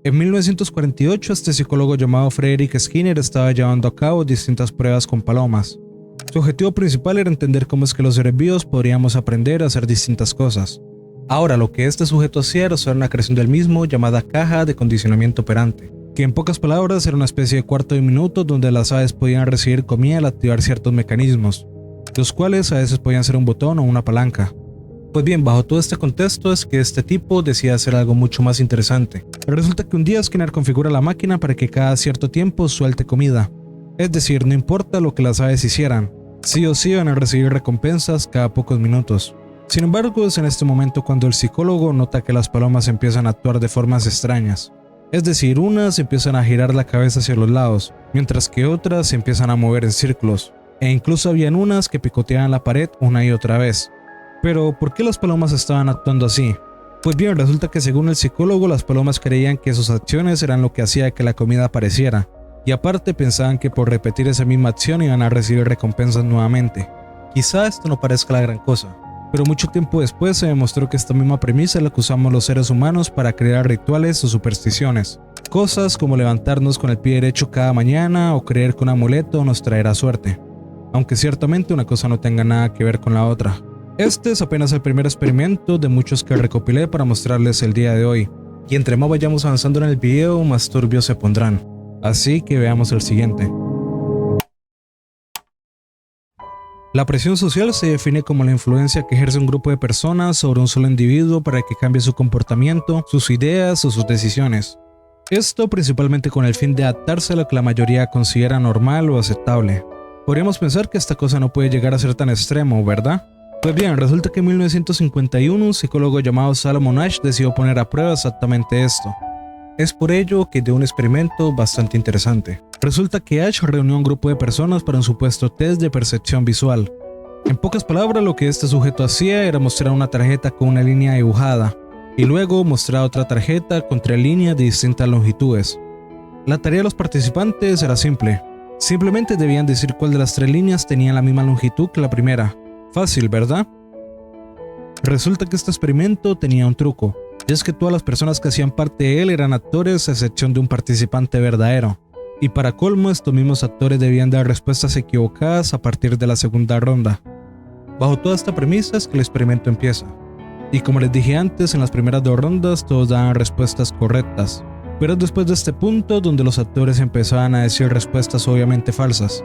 En 1948, este psicólogo llamado Frederick Skinner estaba llevando a cabo distintas pruebas con palomas. Su objetivo principal era entender cómo es que los seres vivos podríamos aprender a hacer distintas cosas. Ahora, lo que este sujeto hacía era usar una creación del mismo llamada caja de condicionamiento operante, que en pocas palabras era una especie de cuarto de minuto donde las aves podían recibir comida al activar ciertos mecanismos, los cuales a veces podían ser un botón o una palanca. Pues bien, bajo todo este contexto es que este tipo decide hacer algo mucho más interesante. Resulta que un día Skinner configura la máquina para que cada cierto tiempo suelte comida. Es decir, no importa lo que las aves hicieran, sí o sí van a recibir recompensas cada pocos minutos. Sin embargo, es en este momento cuando el psicólogo nota que las palomas empiezan a actuar de formas extrañas. Es decir, unas empiezan a girar la cabeza hacia los lados, mientras que otras se empiezan a mover en círculos, e incluso habían unas que picoteaban la pared una y otra vez. Pero, ¿por qué las palomas estaban actuando así? Pues bien, resulta que según el psicólogo, las palomas creían que sus acciones eran lo que hacía que la comida apareciera, y aparte pensaban que por repetir esa misma acción iban a recibir recompensas nuevamente. Quizá esto no parezca la gran cosa, pero mucho tiempo después se demostró que esta misma premisa es la que usamos los seres humanos para crear rituales o supersticiones. Cosas como levantarnos con el pie derecho cada mañana o creer que un amuleto nos traerá suerte, aunque ciertamente una cosa no tenga nada que ver con la otra. Este es apenas el primer experimento de muchos que recopilé para mostrarles el día de hoy, y entre más vayamos avanzando en el video, más turbios se pondrán. Así que veamos el siguiente. La presión social se define como la influencia que ejerce un grupo de personas sobre un solo individuo para que cambie su comportamiento, sus ideas o sus decisiones. Esto principalmente con el fin de adaptarse a lo que la mayoría considera normal o aceptable. Podríamos pensar que esta cosa no puede llegar a ser tan extremo, ¿verdad? Pues bien, resulta que en 1951 un psicólogo llamado Salomon Asch decidió poner a prueba exactamente esto. Es por ello que dio un experimento bastante interesante. Resulta que Asch reunió a un grupo de personas para un supuesto test de percepción visual. En pocas palabras, lo que este sujeto hacía era mostrar una tarjeta con una línea dibujada, y luego mostrar otra tarjeta con 3 líneas de distintas longitudes. La tarea de los participantes era simple. Simplemente debían decir cuál de las 3 líneas tenía la misma longitud que la primera. Fácil, ¿verdad? Resulta que este experimento tenía un truco, y es que todas las personas que hacían parte de él eran actores a excepción de un participante verdadero. Y para colmo, estos mismos actores debían dar respuestas equivocadas a partir de la segunda ronda. Bajo toda esta premisa es que el experimento empieza. Y como les dije antes, en las primeras 2 rondas todos daban respuestas correctas. Pero es después de este punto donde los actores empezaban a decir respuestas obviamente falsas.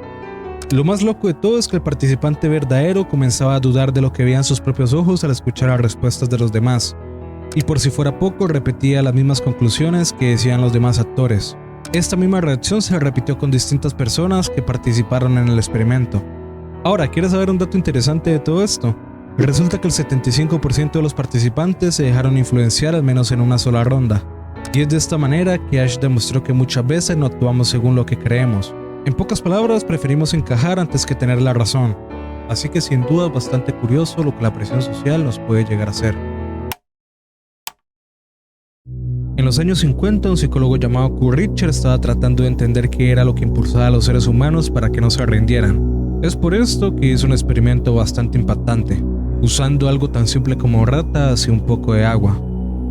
Lo más loco de todo es que el participante verdadero comenzaba a dudar de lo que veían sus propios ojos al escuchar las respuestas de los demás. Y por si fuera poco, repetía las mismas conclusiones que decían los demás actores. Esta misma reacción se repitió con distintas personas que participaron en el experimento. Ahora, ¿quieres saber un dato interesante de todo esto? Resulta que el 75% de los participantes se dejaron influenciar al menos en una sola ronda. Y es de esta manera que Asch demostró que muchas veces no actuamos según lo que creemos. En pocas palabras, preferimos encajar antes que tener la razón. Así que sin duda es bastante curioso lo que la presión social nos puede llegar a hacer. En los años 50, un psicólogo llamado Kurt Richter estaba tratando de entender qué era lo que impulsaba a los seres humanos para que no se rindieran. Es por esto que hizo un experimento bastante impactante, usando algo tan simple como ratas y un poco de agua.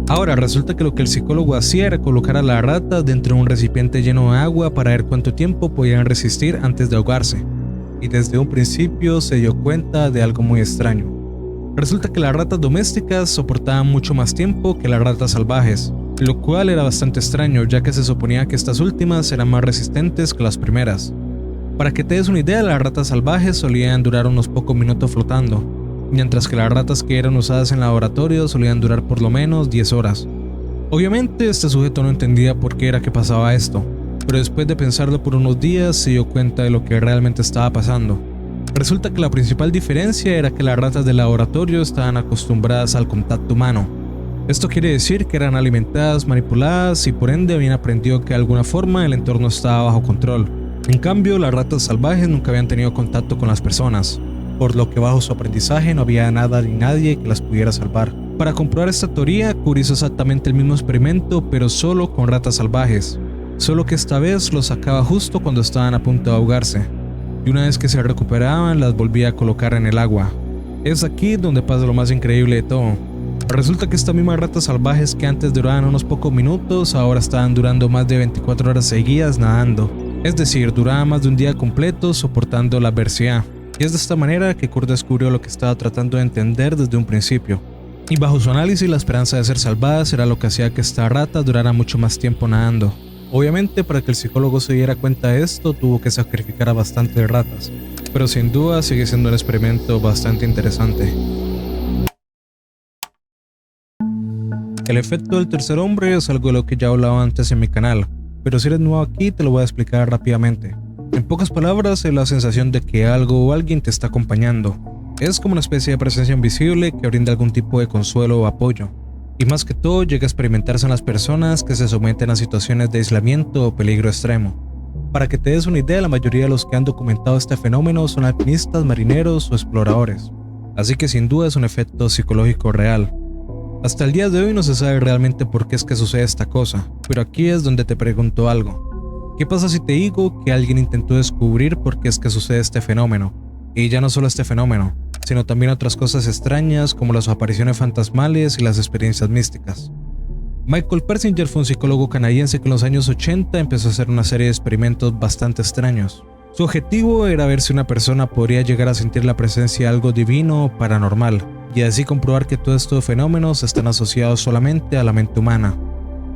Ahora, resulta que lo que el psicólogo hacía era colocar a las ratas dentro de un recipiente lleno de agua para ver cuánto tiempo podían resistir antes de ahogarse. Y desde un principio se dio cuenta de algo muy extraño. Resulta que las ratas domésticas soportaban mucho más tiempo que las ratas salvajes, lo cual era bastante extraño, ya que se suponía que estas últimas eran más resistentes que las primeras. Para que te des una idea, las ratas salvajes solían durar unos pocos minutos flotando, mientras que las ratas que eran usadas en laboratorio solían durar por lo menos 10 horas. Obviamente este sujeto no entendía por qué era que pasaba esto, pero después de pensarlo por unos días se dio cuenta de lo que realmente estaba pasando. Resulta que la principal diferencia era que las ratas de laboratorio estaban acostumbradas al contacto humano. Esto quiere decir que eran alimentadas, manipuladas y por ende habían aprendido que de alguna forma el entorno estaba bajo control. En cambio, las ratas salvajes nunca habían tenido contacto con las personas, por lo que bajo su aprendizaje no había nada ni nadie que las pudiera salvar. Para comprobar esta teoría, Kurt hizo exactamente el mismo experimento, pero solo con ratas salvajes. Solo que esta vez los sacaba justo cuando estaban a punto de ahogarse, y una vez que se recuperaban las volvía a colocar en el agua. Es aquí donde pasa lo más increíble de todo. Resulta que estas mismas ratas salvajes que antes duraban unos pocos minutos, ahora estaban durando más de 24 horas seguidas nadando. Es decir, duraban más de un día completo soportando la adversidad. Y es de esta manera que Kurt descubrió lo que estaba tratando de entender desde un principio. Y bajo su análisis, la esperanza de ser salvadas era lo que hacía que esta rata durara mucho más tiempo nadando. Obviamente, para que el psicólogo se diera cuenta de esto, tuvo que sacrificar a bastantes ratas. Pero sin duda sigue siendo un experimento bastante interesante. El efecto del tercer hombre es algo de lo que ya hablaba antes en mi canal, pero si eres nuevo aquí te lo voy a explicar rápidamente. En pocas palabras, es la sensación de que algo o alguien te está acompañando. Es como una especie de presencia invisible que brinda algún tipo de consuelo o apoyo. Y más que todo llega a experimentarse en las personas que se someten a situaciones de aislamiento o peligro extremo. Para que te des una idea, la mayoría de los que han documentado este fenómeno son alpinistas, marineros o exploradores. Así que sin duda es un efecto psicológico real. Hasta el día de hoy no se sabe realmente por qué es que sucede esta cosa, pero aquí es donde te pregunto algo. ¿Qué pasa si te digo que alguien intentó descubrir por qué es que sucede este fenómeno? Y ya no solo este fenómeno, sino también otras cosas extrañas como las apariciones fantasmales y las experiencias místicas. Michael Persinger fue un psicólogo canadiense que en los años 80 empezó a hacer una serie de experimentos bastante extraños. Su objetivo era ver si una persona podría llegar a sentir la presencia de algo divino o paranormal, y así comprobar que todos estos fenómenos están asociados solamente a la mente humana.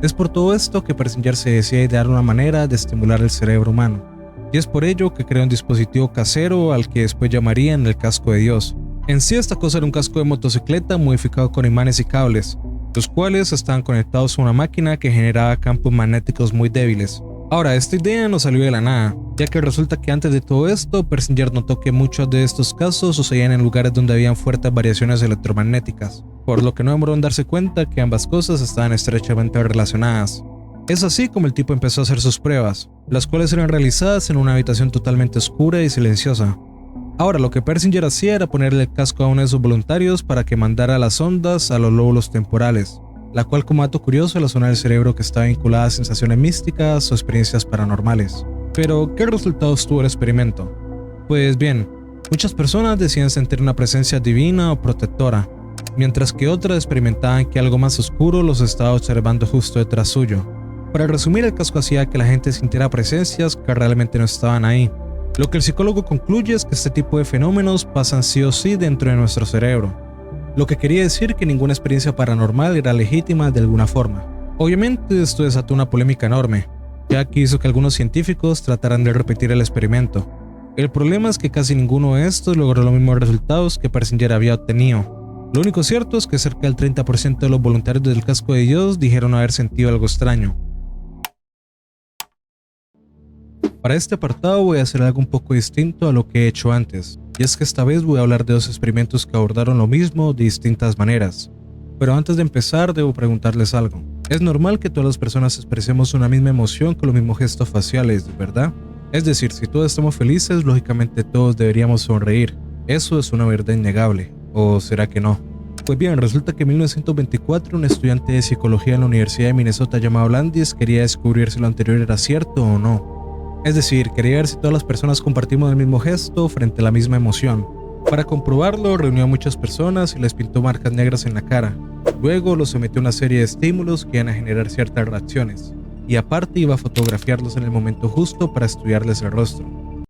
Es por todo esto que Persinger se decide idear una manera de estimular el cerebro humano, y es por ello que creó un dispositivo casero al que después llamarían el casco de Dios. En sí, esta cosa era un casco de motocicleta modificado con imanes y cables, los cuales estaban conectados a una máquina que generaba campos magnéticos muy débiles. Ahora, esta idea no salió de la nada, ya que resulta que antes de todo esto, Persinger notó que muchos de estos casos sucedían en lugares donde habían fuertes variaciones electromagnéticas, por lo que no demoró en darse cuenta que ambas cosas estaban estrechamente relacionadas. Es así como el tipo empezó a hacer sus pruebas, las cuales eran realizadas en una habitación totalmente oscura y silenciosa. Ahora, lo que Persinger hacía era ponerle el casco a uno de sus voluntarios para que mandara las ondas a los lóbulos temporales, la cual, como dato curioso, es la zona del cerebro que está vinculada a sensaciones místicas o experiencias paranormales. Pero, ¿qué resultados tuvo el experimento? Pues bien, muchas personas decían sentir una presencia divina o protectora, mientras que otras experimentaban que algo más oscuro los estaba observando justo detrás suyo. Para resumir, el casco hacía que la gente sintiera presencias que realmente no estaban ahí. Lo que el psicólogo concluye es que este tipo de fenómenos pasan sí o sí dentro de nuestro cerebro, lo que quería decir que ninguna experiencia paranormal era legítima de alguna forma. Obviamente esto desató una polémica enorme, ya que hizo que algunos científicos trataran de repetir el experimento. El problema es que casi ninguno de estos logró los mismos resultados que Persinger había obtenido. Lo único cierto es que cerca del 30% de los voluntarios del casco de Dios dijeron haber sentido algo extraño. Para este apartado voy a hacer algo un poco distinto a lo que he hecho antes, y es que esta vez voy a hablar de dos experimentos que abordaron lo mismo de distintas maneras. Pero antes de empezar debo preguntarles algo. Es normal que todas las personas expresemos una misma emoción con los mismos gestos faciales, ¿verdad? Es decir, si todos estamos felices, lógicamente todos deberíamos sonreír. Eso es una verdad innegable, ¿o será que no? Pues bien, resulta que en 1924 un estudiante de psicología en la Universidad de Minnesota llamado Landis quería descubrir si lo anterior era cierto o no. Es decir, quería ver si todas las personas compartimos el mismo gesto frente a la misma emoción. Para comprobarlo, reunió a muchas personas y les pintó marcas negras en la cara. Luego los sometió a una serie de estímulos que iban a generar ciertas reacciones, y aparte iba a fotografiarlos en el momento justo para estudiarles el rostro.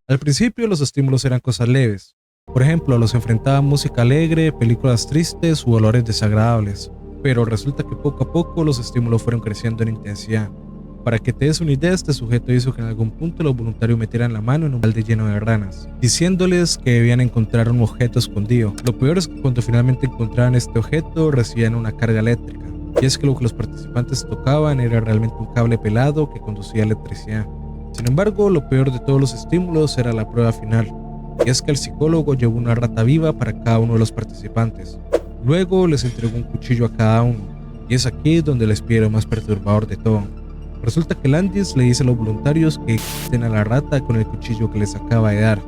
Al principio los estímulos eran cosas leves. Por ejemplo, los enfrentaba a música alegre, películas tristes u olores desagradables. Pero resulta que poco a poco los estímulos fueron creciendo en intensidad. Para que te des una idea, este sujeto hizo que en algún punto los voluntarios metieran la mano en un balde lleno de ranas, diciéndoles que debían encontrar un objeto escondido. Lo peor es que cuando finalmente encontraban este objeto, recibían una carga eléctrica. Y es que lo que los participantes tocaban era realmente un cable pelado que conducía electricidad. Sin embargo, lo peor de todos los estímulos era la prueba final. Y es que el psicólogo llevó una rata viva para cada uno de los participantes. Luego les entregó un cuchillo a cada uno. Y es aquí donde les pide lo más perturbador de todo. Resulta que Landis le dice a los voluntarios que quiten a la rata con el cuchillo que les acaba de dar,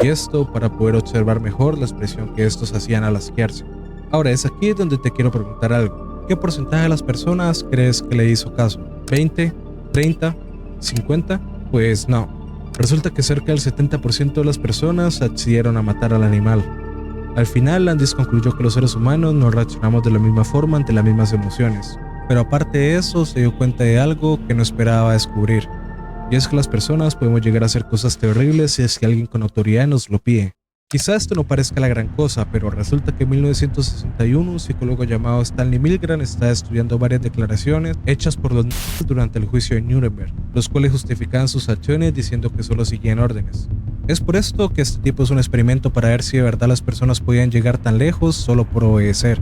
y esto para poder observar mejor la expresión que estos hacían al asquearse. Ahora es aquí donde te quiero preguntar algo. ¿Qué porcentaje de las personas crees que le hizo caso? ¿20? ¿30? ¿50? Pues no. Resulta que cerca del 70% de las personas accedieron a matar al animal. Al final, Landis concluyó que los seres humanos no reaccionamos de la misma forma ante las mismas emociones, pero aparte de eso se dio cuenta de algo que no esperaba descubrir, y es que las personas podemos llegar a hacer cosas terribles si es que alguien con autoridad nos lo pide. Quizá esto no parezca la gran cosa, pero resulta que en 1961 un psicólogo llamado Stanley Milgram estaba estudiando varias declaraciones hechas por los nazis durante el juicio de Nuremberg, los cuales justificaban sus acciones diciendo que solo seguían órdenes. Es por esto que este tipo es un experimento para ver si de verdad las personas podían llegar tan lejos solo por obedecer.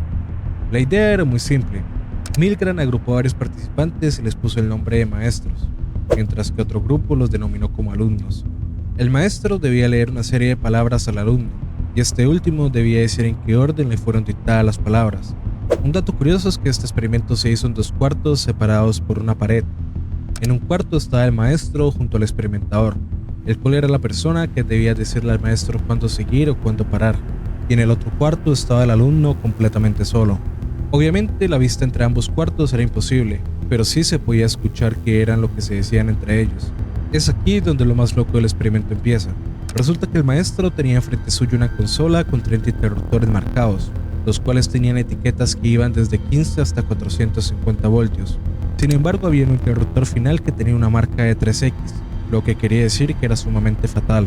La idea era muy simple. Milgram agrupó a varios participantes y les puso el nombre de maestros, mientras que otro grupo los denominó como alumnos. El maestro debía leer una serie de palabras al alumno, y este último debía decir en qué orden le fueron dictadas las palabras. Un dato curioso es que este experimento se hizo en 2 cuartos separados por una pared. En un cuarto estaba el maestro junto al experimentador, el cual era la persona que debía decirle al maestro cuándo seguir o cuándo parar, y en el otro cuarto estaba el alumno completamente solo. Obviamente la vista entre ambos cuartos era imposible, pero sí se podía escuchar qué eran lo que se decían entre ellos. Es aquí donde lo más loco del experimento empieza. Resulta que el maestro tenía enfrente suyo una consola con 30 interruptores marcados, los cuales tenían etiquetas que iban desde 15 hasta 450 voltios. Sin embargo, había un interruptor final que tenía una marca de 3X, lo que quería decir que era sumamente fatal.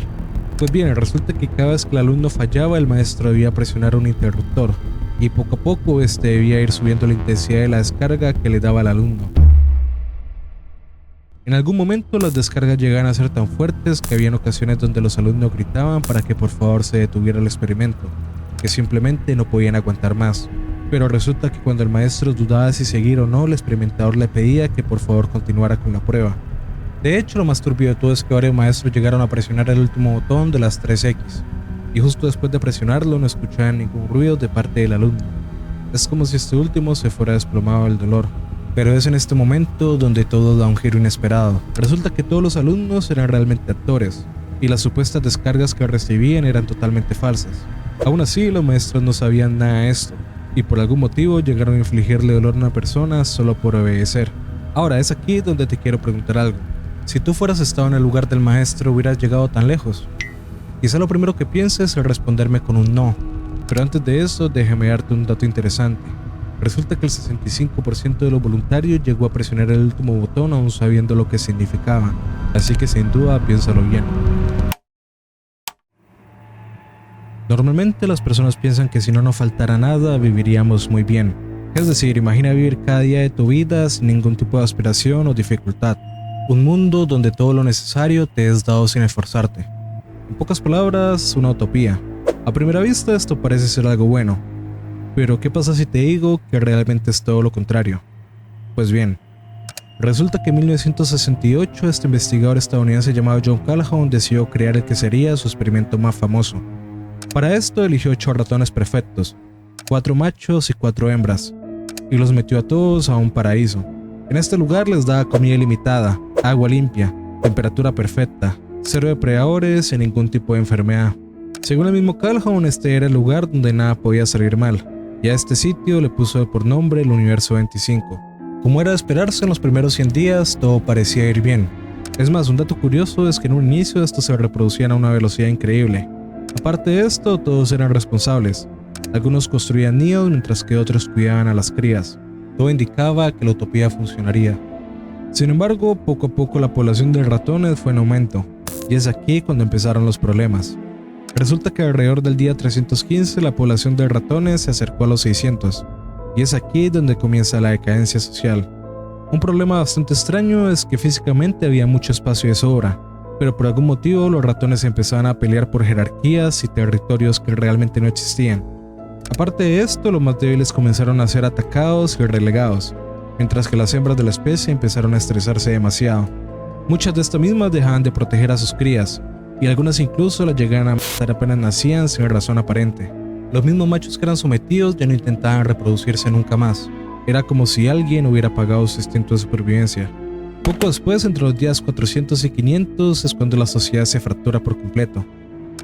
Pues bien, resulta que cada vez que el alumno fallaba, el maestro debía presionar un interruptor, y poco a poco este debía ir subiendo la intensidad de la descarga que le daba al alumno. En algún momento las descargas llegaban a ser tan fuertes que habían ocasiones donde los alumnos gritaban para que por favor se detuviera el experimento, que simplemente no podían aguantar más. Pero resulta que cuando el maestro dudaba si seguir o no, el experimentador le pedía que por favor continuara con la prueba. De hecho, lo más turbio de todo es que varios maestros llegaron a presionar el último botón de las 3X, y justo después de presionarlo no escuchaban ningún ruido de parte del alumno. Es como si este último se fuera desplomado del dolor. Pero es en este momento donde todo da un giro inesperado. Resulta que todos los alumnos eran realmente actores, y las supuestas descargas que recibían eran totalmente falsas. Aún así, los maestros no sabían nada de esto, y por algún motivo llegaron a infligirle dolor a una persona solo por obedecer. Ahora, es aquí donde te quiero preguntar algo. Si tú fueras estado en el lugar del maestro, ¿hubieras llegado tan lejos? Quizá lo primero que pienses es responderme con un no, pero antes de eso déjame darte un dato interesante. Resulta que el 65% de los voluntarios llegó a presionar el último botón aún sabiendo lo que significaba, así que sin duda piénsalo bien. Normalmente las personas piensan que si no nos faltara nada viviríamos muy bien, es decir, imagina vivir cada día de tu vida sin ningún tipo de aspiración o dificultad, un mundo donde todo lo necesario te es dado sin esforzarte. En pocas palabras, una utopía. A primera vista esto parece ser algo bueno. Pero ¿qué pasa si te digo que realmente es todo lo contrario? Pues bien, resulta que en 1968 este investigador estadounidense llamado John Calhoun decidió crear el que sería su experimento más famoso. Para esto eligió 8 ratones perfectos, 4 machos y 4 hembras, y los metió a todos a un paraíso. En este lugar les daba comida ilimitada, agua limpia, temperatura perfecta, 0 depredadores y ningún tipo de enfermedad. Según el mismo Calhoun, este era el lugar donde nada podía salir mal. Y a este sitio le puso por nombre el Universo 25. Como era de esperarse, en los primeros 100 días todo parecía ir bien. Es más, un dato curioso es que en un inicio estos se reproducían a una velocidad increíble. Aparte de esto, todos eran responsables. Algunos construían nidos mientras que otros cuidaban a las crías. Todo indicaba que la utopía funcionaría. Sin embargo, poco a poco la población de ratones fue en aumento, y es aquí cuando empezaron los problemas. Resulta que alrededor del día 315 la población de ratones se acercó a los 600, y es aquí donde comienza la decadencia social. Un problema bastante extraño es que físicamente había mucho espacio de sobra, pero por algún motivo los ratones empezaban a pelear por jerarquías y territorios que realmente no existían. Aparte de esto, los más débiles comenzaron a ser atacados y relegados, mientras que las hembras de la especie empezaron a estresarse demasiado. Muchas de estas mismas dejaban de proteger a sus crías, y algunas incluso las llegaban a matar apenas nacían sin razón aparente. Los mismos machos que eran sometidos ya no intentaban reproducirse nunca más. Era como si alguien hubiera apagado su instinto de supervivencia. Poco después, entre los días 400 y 500, es cuando la sociedad se fractura por completo.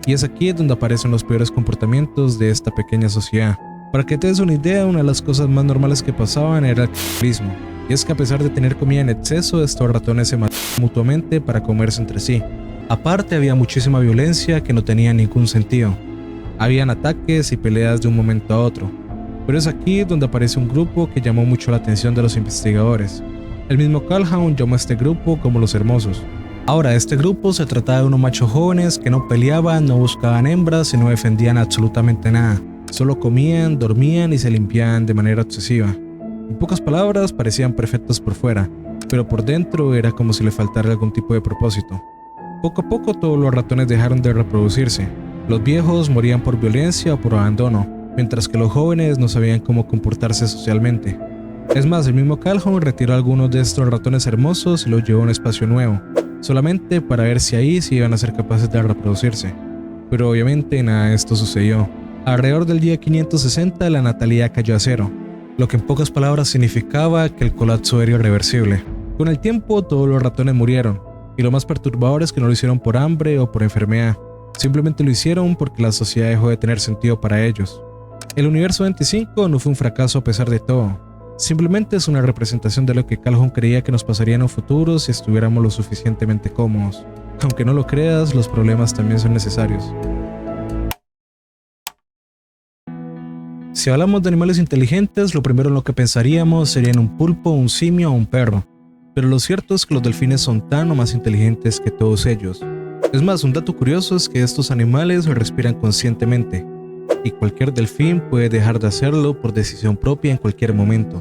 Y es aquí donde aparecen los peores comportamientos de esta pequeña sociedad. Para que te des una idea, una de las cosas más normales que pasaban era el canibalismo. Y es que a pesar de tener comida en exceso, estos ratones se mataban mutuamente para comerse entre sí. Aparte, había muchísima violencia que no tenía ningún sentido. Habían ataques y peleas de un momento a otro, pero es aquí donde aparece un grupo que llamó mucho la atención de los investigadores. El mismo Calhoun llamó a este grupo como los Hermosos. Ahora, este grupo se trataba de unos machos jóvenes que no peleaban, no buscaban hembras y no defendían absolutamente nada. Solo comían, dormían y se limpiaban de manera obsesiva. En pocas palabras, parecían perfectos por fuera, pero por dentro era como si le faltara algún tipo de propósito. Poco a poco todos los ratones dejaron de reproducirse. Los viejos morían por violencia o por abandono, mientras que los jóvenes no sabían cómo comportarse socialmente. Es más, el mismo Calhoun retiró a algunos de estos ratones hermosos y los llevó a un espacio nuevo, solamente para ver si ahí sí iban a ser capaces de reproducirse. Pero obviamente nada de esto sucedió. Alrededor del día 560 la natalidad cayó a cero, lo que en pocas palabras significaba que el colapso era irreversible. Con el tiempo todos los ratones murieron, y lo más perturbador es que no lo hicieron por hambre o por enfermedad, simplemente lo hicieron porque la sociedad dejó de tener sentido para ellos. El universo 25 no fue un fracaso a pesar de todo. Simplemente es una representación de lo que Calhoun creía que nos pasaría en un futuro si estuviéramos lo suficientemente cómodos. Aunque no lo creas, los problemas también son necesarios. Si hablamos de animales inteligentes, lo primero en lo que pensaríamos sería en un pulpo, un simio o un perro. Pero lo cierto es que los delfines son tan o más inteligentes que todos ellos. Es más, un dato curioso es que estos animales respiran conscientemente, y cualquier delfín puede dejar de hacerlo por decisión propia en cualquier momento.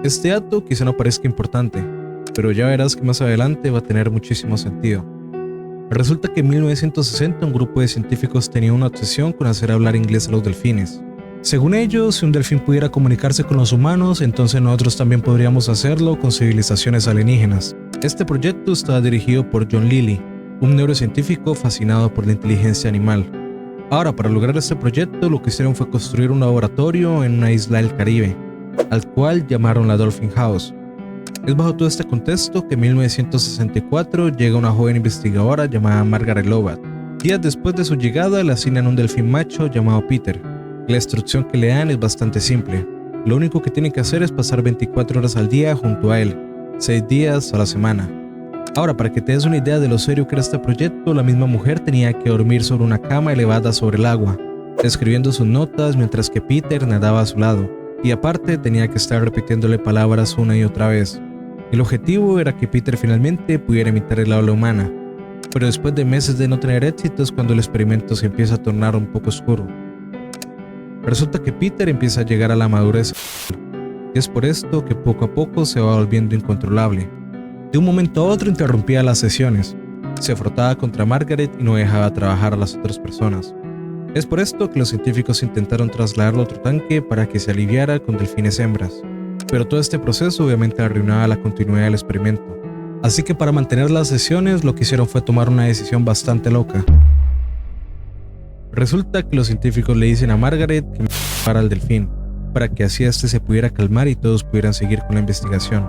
Este dato quizá no parezca importante, pero ya verás que más adelante va a tener muchísimo sentido. Resulta que en 1960 un grupo de científicos tenía una obsesión con hacer hablar inglés a los delfines. Según ellos, si un delfín pudiera comunicarse con los humanos, entonces nosotros también podríamos hacerlo con civilizaciones alienígenas. Este proyecto estaba dirigido por John Lilly, un neurocientífico fascinado por la inteligencia animal. Ahora, para lograr este proyecto, lo que hicieron fue construir un laboratorio en una isla del Caribe, al cual llamaron la Dolphin House. Es bajo todo este contexto que en 1964 llega una joven investigadora llamada Margaret Lovatt. Días después de su llegada, le asignan un delfín macho llamado Peter. La instrucción que le dan es bastante simple. Lo único que tiene que hacer es pasar 24 horas al día junto a él, 6 días a la semana. Ahora, para que te des una idea de lo serio que era este proyecto, la misma mujer tenía que dormir sobre una cama elevada sobre el agua, escribiendo sus notas mientras que Peter nadaba a su lado, y aparte tenía que estar repitiéndole palabras una y otra vez. El objetivo era que Peter finalmente pudiera imitar el habla humana, pero después de meses de no tener éxito es cuando el experimento se empieza a tornar un poco oscuro. Resulta que Peter empieza a llegar a la madurez, y es por esto que poco a poco se va volviendo incontrolable. De un momento a otro interrumpía las sesiones, se frotaba contra Margaret y no dejaba trabajar a las otras personas. Es por esto que los científicos intentaron trasladarlo a otro tanque para que se aliviara con delfines hembras, pero todo este proceso obviamente arruinaba la continuidad del experimento. Así que para mantener las sesiones lo que hicieron fue tomar una decisión bastante loca. Resulta que los científicos le dicen a Margaret que para al delfín, para que así este se pudiera calmar y todos pudieran seguir con la investigación.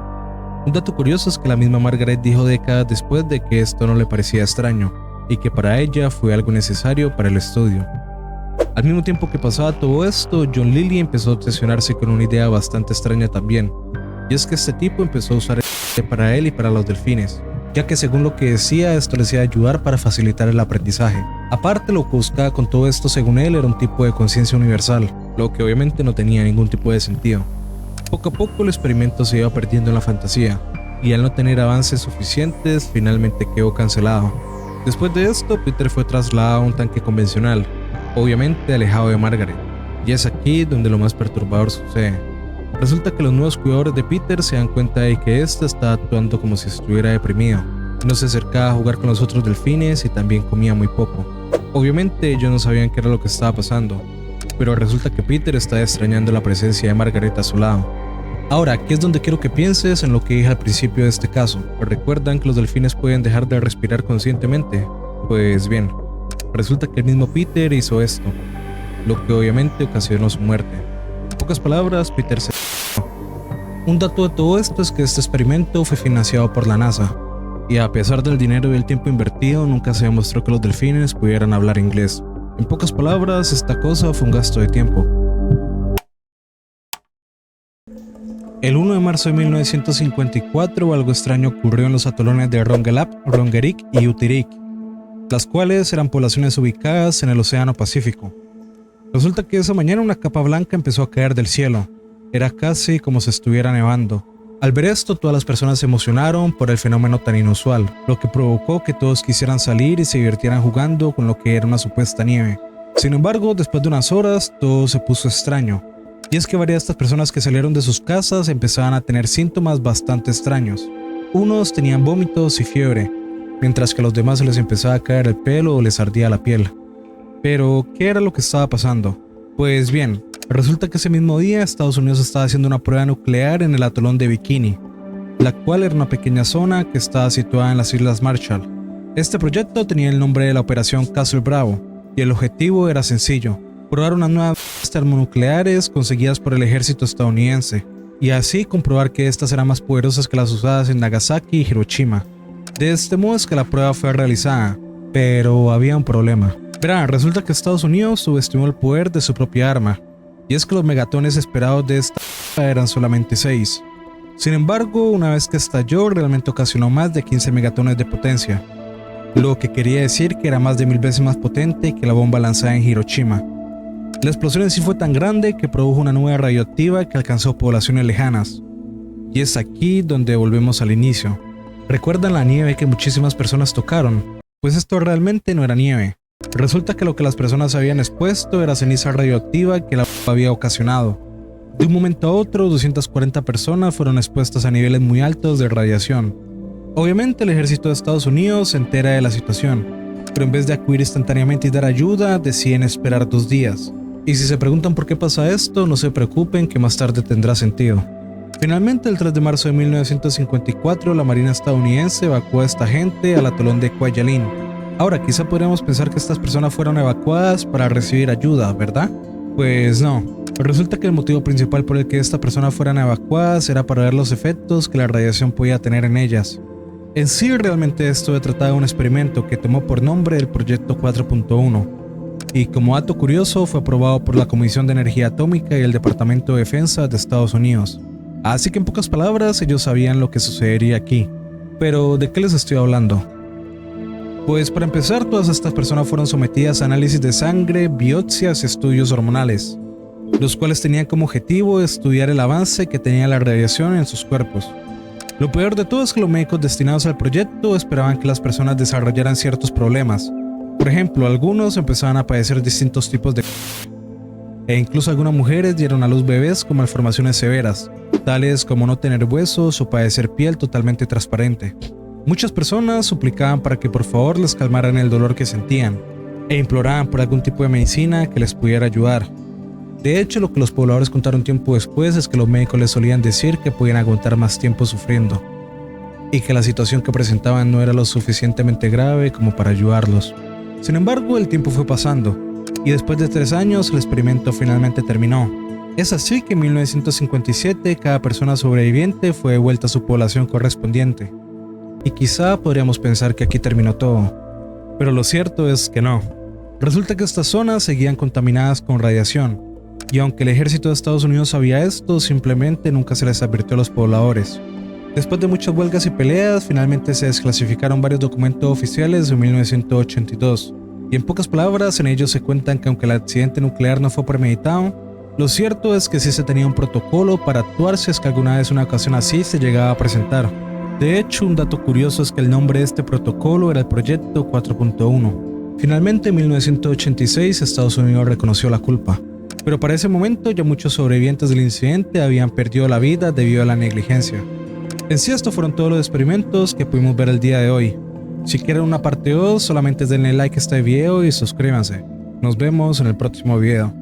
Un dato curioso es que la misma Margaret dijo décadas después de que esto no le parecía extraño, y que para ella fue algo necesario para el estudio. Al mismo tiempo que pasaba todo esto, John Lilly empezó a obsesionarse con una idea bastante extraña también, y es que este tipo empezó a usar el para él y para los delfines, ya que según lo que decía, esto les iba a ayudar para facilitar el aprendizaje. Aparte, lo que buscaba con todo esto según él era un tipo de conciencia universal, lo que obviamente no tenía ningún tipo de sentido. Poco a poco el experimento se iba perdiendo en la fantasía, y al no tener avances suficientes, finalmente quedó cancelado. Después de esto, Peter fue trasladado a un tanque convencional, obviamente alejado de Margaret, y es aquí donde lo más perturbador sucede. Resulta que los nuevos cuidadores de Peter se dan cuenta de que éste está actuando como si estuviera deprimido. No se acercaba a jugar con los otros delfines y también comía muy poco. Obviamente ellos no sabían qué era lo que estaba pasando, pero resulta que Peter está extrañando la presencia de Margaret a su lado. Ahora, aquí es donde quiero que pienses en lo que dije al principio de este caso. ¿Recuerdan que los delfines pueden dejar de respirar conscientemente? Pues bien, resulta que el mismo Peter hizo esto, lo que obviamente ocasionó su muerte. En pocas palabras, Peter se... Un dato de todo esto es que este experimento fue financiado por la NASA, y a pesar del dinero y el tiempo invertido, nunca se demostró que los delfines pudieran hablar inglés. En pocas palabras, esta cosa fue un gasto de tiempo. El 1 de marzo de 1954, algo extraño ocurrió en los atolones de Rongelap, Rongerik y Utirik, las cuales eran poblaciones ubicadas en el Océano Pacífico. Resulta que esa mañana una capa blanca empezó a caer del cielo. Era casi como si estuviera nevando. Al ver esto, todas las personas se emocionaron por el fenómeno tan inusual, lo que provocó que todos quisieran salir y se divirtieran jugando con lo que era una supuesta nieve. Sin embargo, después de unas horas, todo se puso extraño. Y es que varias de estas personas que salieron de sus casas empezaban a tener síntomas bastante extraños. Unos tenían vómitos y fiebre, mientras que a los demás se les empezaba a caer el pelo o les ardía la piel. Pero, ¿qué era lo que estaba pasando? Pues bien, resulta que ese mismo día Estados Unidos estaba haciendo una prueba nuclear en el atolón de Bikini, la cual era una pequeña zona que estaba situada en las Islas Marshall. Este proyecto tenía el nombre de la Operación Castle Bravo, y el objetivo era sencillo: probar unas nuevas termonucleares conseguidas por el ejército estadounidense, y así comprobar que estas eran más poderosas que las usadas en Nagasaki y Hiroshima. De este modo es que la prueba fue realizada, pero había un problema. Verán, resulta que Estados Unidos subestimó el poder de su propia arma, y es que los megatones esperados de esta eran solamente 6. Sin embargo, una vez que estalló, realmente ocasionó más de 15 megatones de potencia, lo que quería decir que era más de 1000 veces más potente que la bomba lanzada en Hiroshima. La explosión en sí fue tan grande que produjo una nube radioactiva que alcanzó poblaciones lejanas. Y es aquí donde volvemos al inicio. ¿Recuerdan la nieve que muchísimas personas tocaron? Pues esto realmente no era nieve. Resulta que lo que las personas habían expuesto era ceniza radioactiva que la había ocasionado. De un momento a otro, 240 personas fueron expuestas a niveles muy altos de radiación. Obviamente el ejército de Estados Unidos se entera de la situación, pero en vez de acudir instantáneamente y dar ayuda, deciden esperar 2 días. Y si se preguntan por qué pasa esto, no se preocupen que más tarde tendrá sentido. Finalmente, el 3 de marzo de 1954, la Marina estadounidense evacuó a esta gente al atolón de Kwajalein. Ahora, quizá podríamos pensar que estas personas fueron evacuadas para recibir ayuda, ¿verdad? Pues no. Resulta que el motivo principal por el que estas personas fueran evacuadas era para ver los efectos que la radiación podía tener en ellas. En sí, realmente esto se trataba de un experimento que tomó por nombre el Proyecto 4.1, y como dato curioso fue aprobado por la Comisión de Energía Atómica y el Departamento de Defensa de Estados Unidos. Así que en pocas palabras, ellos sabían lo que sucedería aquí. Pero, ¿de qué les estoy hablando? Pues para empezar, todas estas personas fueron sometidas a análisis de sangre, biopsias y estudios hormonales, los cuales tenían como objetivo estudiar el avance que tenía la radiación en sus cuerpos. Lo peor de todo es que los médicos destinados al proyecto esperaban que las personas desarrollaran ciertos problemas. Por ejemplo, algunos empezaban a padecer distintos tipos de e incluso algunas mujeres dieron a luz bebés con malformaciones severas, tales como no tener huesos o padecer piel totalmente transparente. Muchas personas suplicaban para que por favor les calmaran el dolor que sentían, e imploraban por algún tipo de medicina que les pudiera ayudar. De hecho, lo que los pobladores contaron tiempo después es que los médicos les solían decir que podían aguantar más tiempo sufriendo, y que la situación que presentaban no era lo suficientemente grave como para ayudarlos. Sin embargo, el tiempo fue pasando, y después de 3 años el experimento finalmente terminó. Es así que en 1957 cada persona sobreviviente fue devuelta a su población correspondiente. Y quizá podríamos pensar que aquí terminó todo, pero lo cierto es que no. Resulta que estas zonas seguían contaminadas con radiación, y aunque el ejército de Estados Unidos sabía esto, simplemente nunca se les advirtió a los pobladores. Después de muchas huelgas y peleas, finalmente se desclasificaron varios documentos oficiales de 1982, y en pocas palabras en ellos se cuentan que aunque el accidente nuclear no fue premeditado, lo cierto es que sí se tenía un protocolo para actuar si es que alguna vez una ocasión así se llegaba a presentar. De hecho, un dato curioso es que el nombre de este protocolo era el Proyecto 4.1. Finalmente, en 1986, Estados Unidos reconoció la culpa, pero para ese momento ya muchos sobrevivientes del incidente habían perdido la vida debido a la negligencia. En sí, estos fueron todos los experimentos que pudimos ver el día de hoy. Si quieren una parte 2, solamente denle like a este video y suscríbanse. Nos vemos en el próximo video.